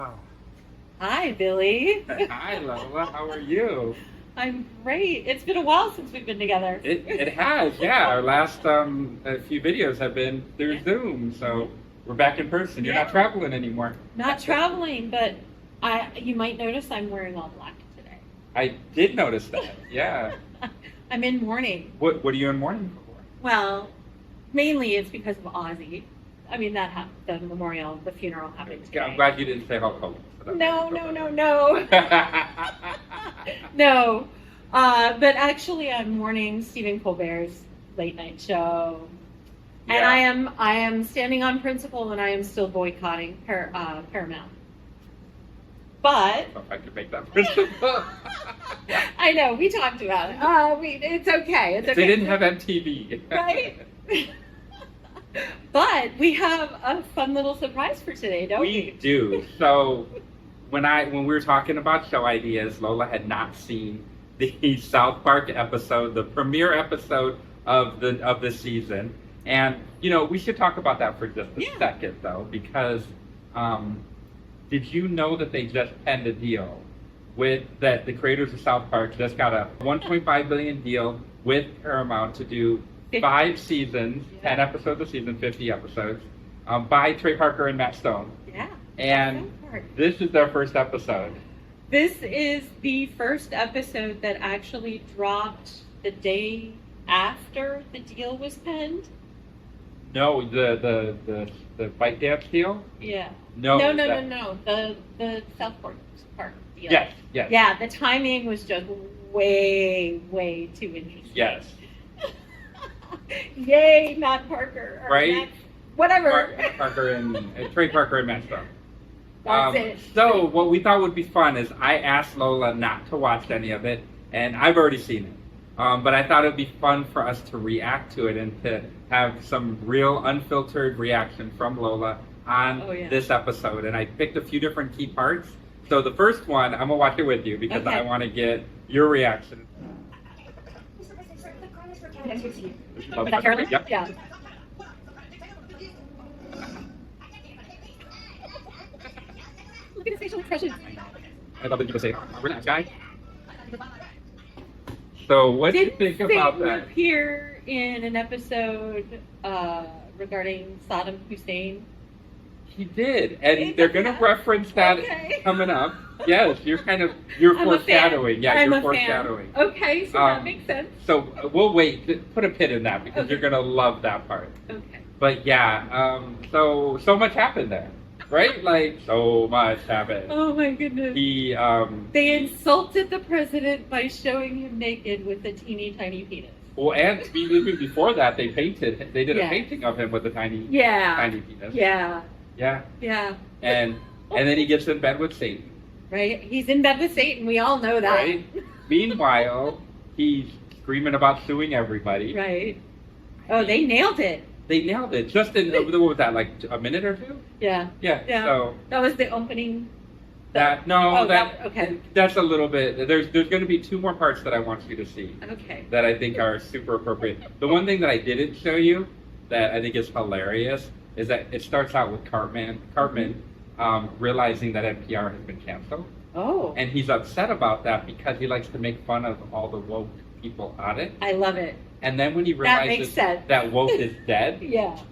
Oh. Hi, Billy. Hi, Lola. How are you? I'm great. It's been a while since we've been together. It has, yeah. Our last a few videos have been through Zoom, so we're back in person. You're not traveling anymore. Not traveling, but you might notice I'm wearing all black today. I did notice that. Yeah. I'm in mourning. What are you in mourning for? Well, mainly it's because of Ozzy. I mean, that happened. The memorial, the funeral happened today. I'm glad you didn't say Hulk Hogan. No. No. But actually, I'm mourning Stephen Colbert's late night show. Yeah. And I am standing on principle, and I am still boycotting Paramount. But If I could make that principle. I know we talked about it. It's okay. It's okay. They didn't have MTV, right? But we have a fun little surprise for today, don't we? We do. So when we were talking about show ideas, Lola had not seen the South Park episode, the premiere episode of the season, and we should talk about that for just a second, though, because did you know that they just penned a deal that the creators of South Park just got a $1.5 billion deal with Paramount to do 5 seasons, 10 episodes a season, 50 episodes, by Trey Parker and Matt Stone. Yeah. And this is their first episode. This is the first episode that actually dropped the day after the deal was penned. No, the Bite Dance deal? Yeah. No. The South Park deal. Yes. Yeah, the timing was just way too interesting. Yes. Yay, Matt Parker. Right? Matt, whatever. Trey Parker and Matt Stone. That's it. So what we thought would be fun is I asked Lola not to watch any of it, and I've already seen it. But I thought it would be fun for us to react to it and to have some real unfiltered reaction from Lola on this episode. And I picked a few different key parts. So the first one, I'm going to watch it with you because I want to get your reaction. Carolyn? Yep. Yeah. Look at his facial expression. I love that you say, we're that guy. So what do you think about that? Appear in an episode regarding Saddam Hussein? He did, and they're going to reference that coming up. Yes, you're foreshadowing. Yeah, you're foreshadowing. Okay, so that makes sense. So we'll wait. Put a pin in that because you're going to love that part. Okay. But yeah, so much happened there, right? Like so much happened. Oh my goodness. They insulted the president by showing him naked with a teeny tiny penis. Well, and even before that, they did a painting of him with a tiny penis. Yeah. And then he gets in bed with Satan. Right? He's in bed with Satan. We all know that. Right? Meanwhile, he's screaming about suing everybody. Right. Oh, they nailed it. They nailed it. Just in, what was that, like a minute or two? Yeah. So that was the opening. That's a little bit. There's going to be 2 more parts that I want you to see. Okay. That I think are super appropriate. The one thing that I didn't show you that I think is hilarious is that it starts out with Cartman realizing that NPR has been canceled. Oh. And he's upset about that because he likes to make fun of all the woke people on it. I love it. And then when he realizes that woke is dead,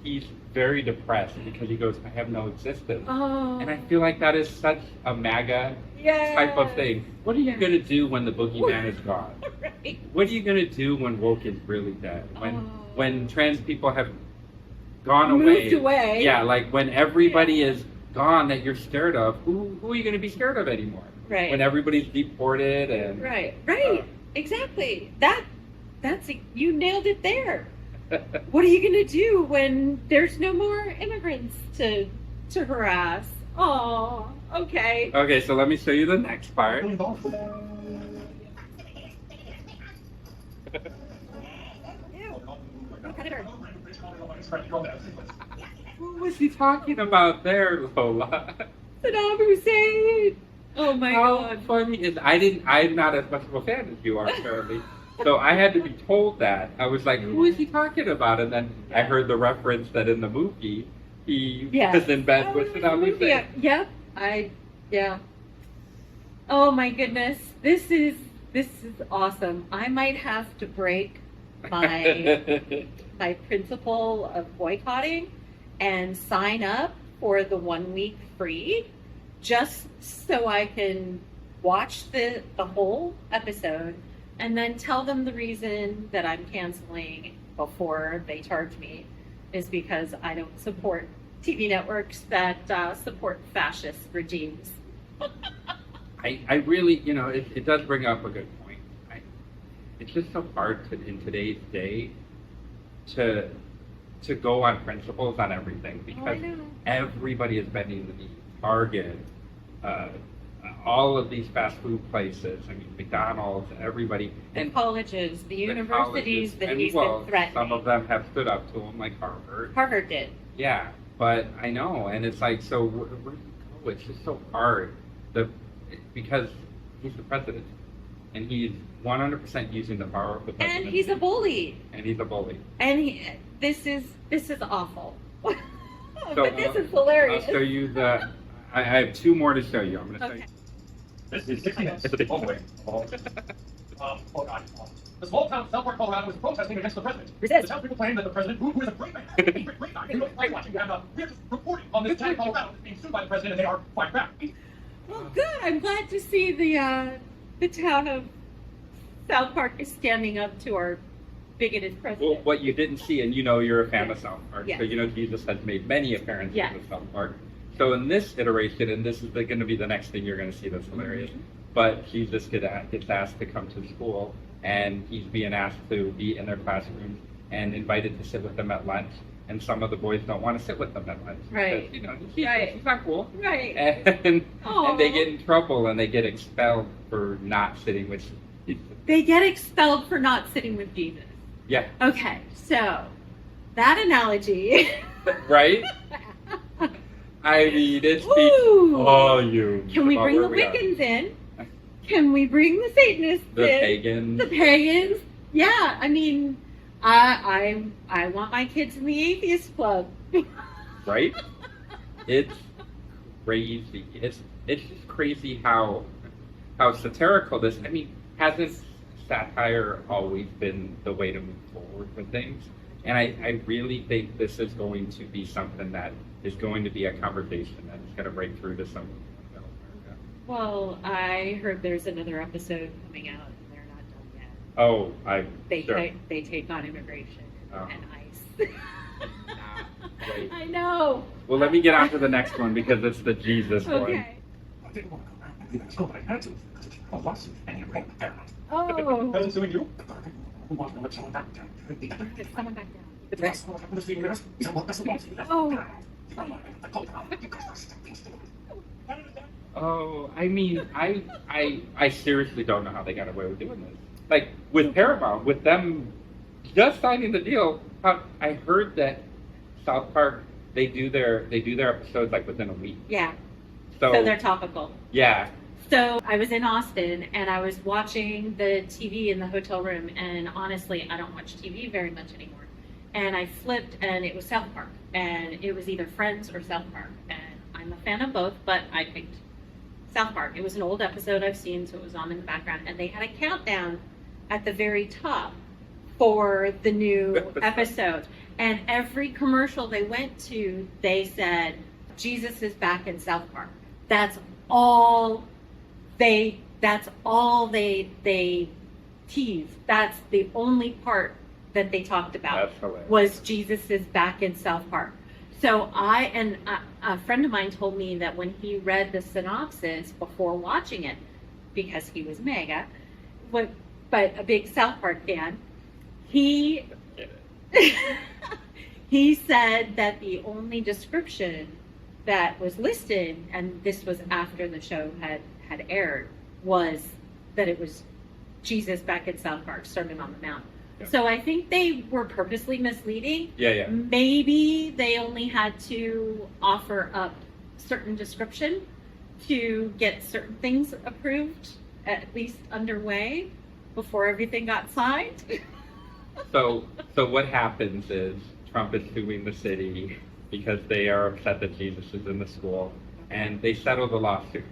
he's very depressed because he goes, I have no existence. Oh. And I feel like that is such a MAGA type of thing. What are you going to do when the boogeyman is gone? Right. What are you going to do when woke is really dead? When trans people have gone away. Moved away. Yeah, like when everybody is gone that you're scared of, who are you going to be scared of anymore? Right. When everybody's deported and... Right. Exactly. You nailed it there. What are you going to do when there's no more immigrants to harass? Oh, okay. Okay, so let me show you the next part. What was he talking about there, Lola? Saddam Hussein. Oh my God. How funny is I'm not as much of a fan as you are, apparently. So I had to be told that. I was like, who is he talking about? And then I heard the reference that in the movie, he was in bed with Saddam Hussein. Yeah, Yeah. Oh my goodness. This is awesome. I might have to break my principle of boycotting and sign up for the 1 week free just so I can watch the whole episode and then tell them the reason that I'm canceling before they charge me is because I don't support TV networks that support fascist regimes. I really, it does bring up a good point. It's just so hard in today's day to go on principles on everything because everybody is bending the knee. Target, all of these fast food places. I mean, McDonald's, everybody. And colleges, the universities that he's been threatening. Some of them have stood up to him, like Harvard. Harvard did. Yeah, but I know, and it's like, so where do you go? It's just so hard. Because he's the president, and he's 100% using the power of the president. And he's a bully. And he's a bully. And this is awful. So, but this is hilarious. I'll show you I have two more to show you. I'm going to show you. This is 60 minutes. It's a big hallway. The small town of Southport, Colorado is protesting against the president. Resist. The townspeople claim that the president, who is a great man, great guy, and great watching, we are just reporting on this town of Colorado is being sued by the president, and they are fighting back. Well, good. I'm glad to see the town of South Park is standing up to our bigoted president. Well, what you didn't see, and you're a fan of South Park, Yes. so Jesus has made many appearances Yes. with South Park. So in this iteration, and this is going to be the next thing you're going to see that's hilarious, but Jesus gets asked to come to school, and he's being asked to be in their classrooms and invited to sit with them at lunch. And some of the boys don't want to sit with them at lunch. Right. Because, Right. he's not cool. Right. And Aw. they get in trouble and they get expelled for not sitting with Jesus. They get expelled for not sitting with Jesus. Yeah. Okay, so that analogy. Right? I mean, it speaks Ooh. volumes. Can we about bring the where we are. Wiccans in? Can we bring the Satanists The in? pagans. The pagans? Yeah, I mean, I want my kids in the atheist club. Right? It's crazy. It's just crazy how satirical this. I mean, hasn't satire always been the way to move forward with things? And I really think this is going to be something that is going to be a conversation that is going to break through to some. Well, I heard there's another episode coming out, and they're not done yet. Oh, They take on immigration Oh. and ICE. Right. I know. Well, let me get on to the next one because it's the Jesus one. Okay. I didn't want to come back and leave that school, but I had to. A lawsuit, and you're right there. Oh. President suing you? Who wants to let someone back down? Get someone back down. It's not what happened to the universe. It's not that's the lawsuit. Oh. Oh, I mean, I seriously don't know how they got away with doing this. Like with Paramount, with them just signing the deal. I heard that South Park they do their episodes like within a week. Yeah. So they're topical. yeah. So I was in Austin and I was watching the TV in the hotel room, and honestly, I don't watch TV very much anymore. And I flipped and it was South Park, and it was either Friends or South Park. And I'm a fan of both, but I picked South Park. It was an old episode I've seen, so it was on in the background. And they had a countdown at the very top for the new episode. And every commercial they went to, they said, Jesus is back in South Park. That's all they teased. That's the only part that they talked about That's hilarious. was Jesus is back in South Park. So a friend of mine told me that when he read the synopsis before watching it, because he was mega, but a big South Park fan, he said that the only description that was listed, and this was after the show had aired, was that it was Jesus back in South Park, Sermon on the Mount. Yeah. So I think they were purposely misleading. Yeah. Maybe they only had to offer up certain description to get certain things approved, at least underway, before everything got signed. So what happens is Trump is suing the city because they are upset that Jesus is in the school, and they settle the lawsuit.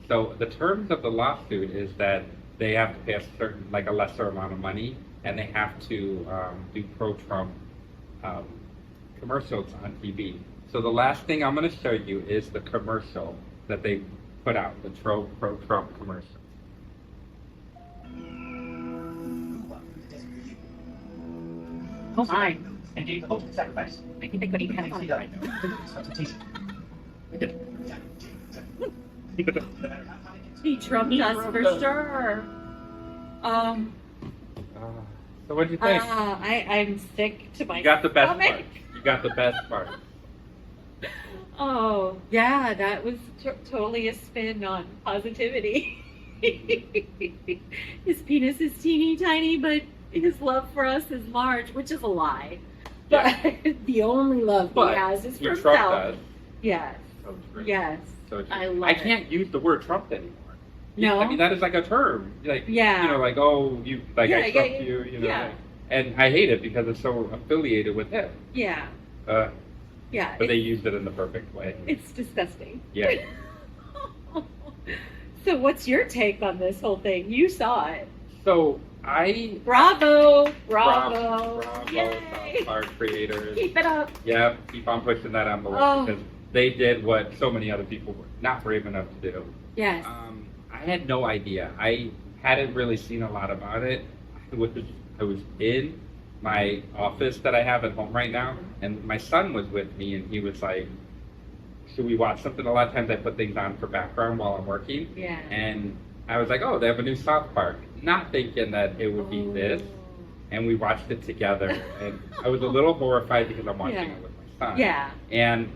So the terms of the lawsuit is that they have to pay a certain, like a lesser amount of money, and they have to do pro-Trump commercials on TV. So the last thing I'm going to show you is the commercial that they put out, the pro-Trump commercial. Oh my. And gave the ultimate sacrifice. I think they could eat kind of No matter how high it gets. He trumped us for sure. So what do you think? I'm sick to my You got the best stomach. part. You got the best part. Oh, yeah, that was totally a spin on positivity. His penis is teeny tiny, but his love for us is large, which is a lie. But the only love he has is for Trump himself. does. Yes. So true. Yes. So true. I love I it. can't use the word Trump anymore. No. I mean, that is like a term. Like, Yeah. you know, like, oh, you, like, Yeah, I yeah, trust yeah, you, you know. yeah. And I hate it because it's so affiliated with him. Yeah. Yeah. But they used it in the perfect way. It's disgusting. Yeah. So what's your take on this whole thing? You saw it. So I Bravo. bravo Yay. South Park creators. Keep it up. Yeah, keep on pushing that envelope Oh. because they did what so many other people were not brave enough to do. Yes. I had no idea. I hadn't really seen a lot about it. I was in my office that I have at home right now, and my son was with me, and he was like, should we watch something? A lot of times I put things on for background while I'm working. Yeah. And I was like, oh, they have a new South Park. Not thinking that it would be this. And we watched it together. And I was a little horrified because I'm watching it with my son. Yeah. And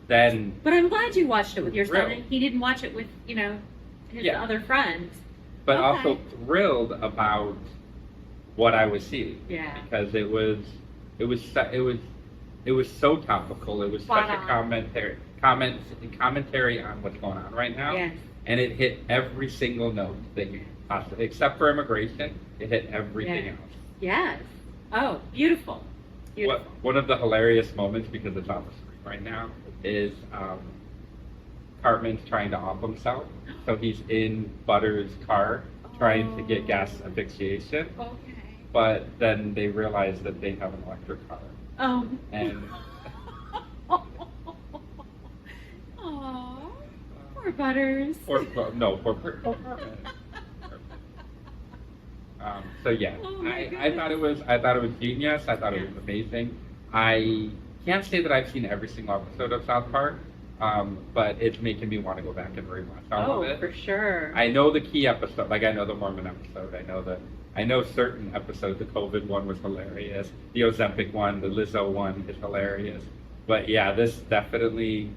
then... But I'm glad you watched it with your son. Thrilled. And he didn't watch it with, his Yeah. other friends. But Okay. also thrilled about what I was seeing. Yeah. Because it was so topical. It was Spot such a on. commentary on what's going on right now. Yes. And it hit every single note that you possibly, except for immigration, it hit everything Yeah. else. Yes. Oh, beautiful. One of the hilarious moments, because it's on the screen right now, is Cartman's trying to off himself. So he's in Butter's car trying to get gas asphyxiation, Okay. but then they realize that they have an electric car. And Aw, poor Butters. for Cartman. So yeah, Oh my I thought it was genius. I thought it was amazing. I can't say that I've seen every single episode of South Park, but it's making me want to go back and rewatch all of it. For sure. I know the key episode, like I know the Mormon episode. I know certain episodes. The COVID one was hilarious. The Ozempic one, the Lizzo one is hilarious. But yeah, this definitely.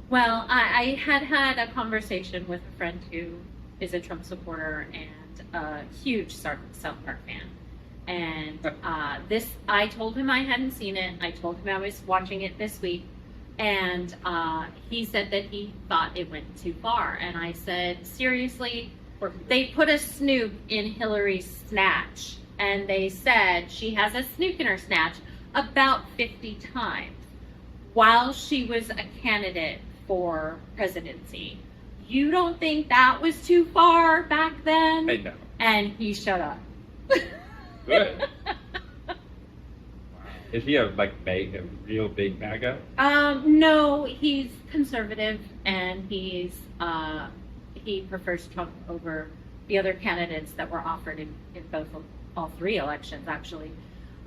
Well, I had a conversation with a friend who is a Trump supporter and a huge South Park fan. And I told him I hadn't seen it. I told him I was watching it this week. And he said that he thought it went too far. And I said, seriously, they put a snook in Hillary's snatch. And they said she has a snook in her snatch about 50 times while she was a candidate for presidency. You don't think that was too far back then? I know. And he shut up. Good. Is he a real big MAGA? No, he's conservative and he prefers Trump over the other candidates that were offered in all three elections, actually.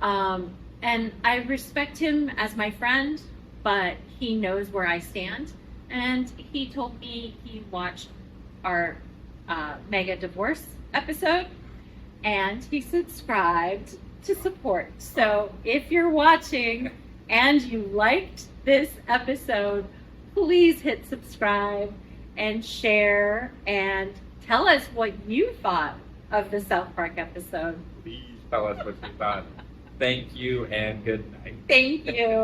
And I respect him as my friend, but he knows where I stand. And he told me he watched our mega divorce episode and he subscribed to support. So if you're watching and you liked this episode, please hit subscribe and share and tell us what you thought of the South Park episode. Please tell us what you thought. Thank you and good night. Thank you.